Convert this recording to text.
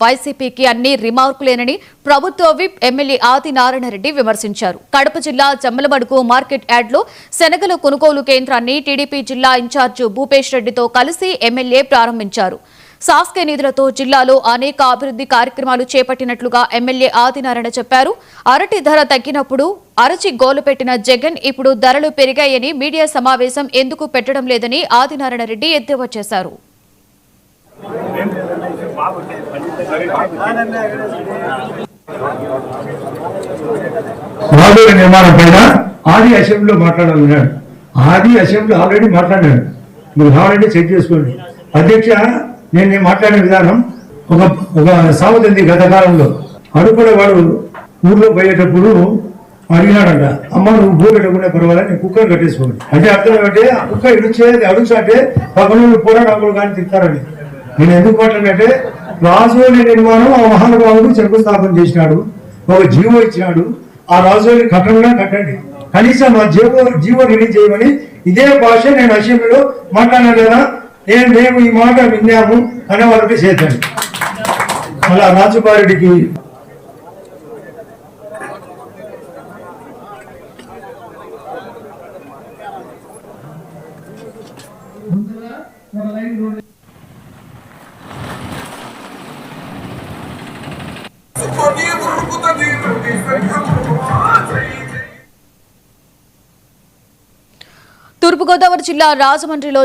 వైసీపీకి అన్ని రిమార్కులేనని ప్రభుత్వ విప్ ఎమ్మెల్యే ఆదినారాయణరెడ్డి విమర్శించారు. కడప జిల్లా జమ్మలమడుగు మార్కెట్ యార్డ్లో శనగల కొనుగోలు కేంద్రాన్ని టీడీపీ జిల్లా ఇన్ఛార్జ్ భూపేష్ రెడ్డితో కలిసి ఎమ్మెల్యే ప్రారంభించారు. సాస్కే నిధులతో జిల్లాలో అనేక అభివృద్ధి కార్యక్రమాలు చేపట్టినట్లుగా ఎమ్మెల్యే ఆదినారాయణ చెప్పారు. అరటి ధర తగ్గినప్పుడు అరచి గోలు పెట్టిన జగన్ ఇప్పుడు ధరలు పెరిగాయని మీడియా సమావేశం ఎందుకు పెట్టడం లేదని ఆదినారాయణ రెడ్డి ఎద్దేవా చేశారు. నిర్మాణం పైన ఆది అసెంబ్లీలో మాట్లాడాలన్నాడు. ఆది అసెంబ్లీ ఆల్రెడీ మాట్లాడాడు. మీరు కావాలంటే చెక్ చేసుకోండి. అధ్యక్ష, నేను మాట్లాడిన విధానం ఒక సామెత ఉంది గత కాలంలో. అడుగుడే వాడు ఊర్లో పోయేటప్పుడు అడిగినాడంట, అమ్మ నువ్వు భూ పెట్టకుండా పర్వాలేదు, నేను కుక్కర్ కట్టేసుకోండి అంటే అర్థం ఏమంటే ఆ కుక్క ఇడిచేది అడుగుతుంటే పక్కన పోరాటాలు కానీ తిట్టారని. నేను ఎందుకు మాట్లాడినంటే రాజోలి నిర్మాణం ఆ మహానుభావుడు శంకుస్థాపన చేసినాడు, ఒక జీవో ఇచ్చినాడు. ఆ రాజోలి కట్టంగా కట్టండి, కనీసం ఆ జీవో రిలీజ్ చేయమని ఇదే భాష నేను అసెంబ్లీలో మాట్లాడినా లేదా, మేము ఈ మాట విన్నాము అనే వాళ్ళకి చేద్దాం. అలా రాజుబారెడ్డికి తూర్పుగోదావరి జిల్లా రాజమండ్రిలో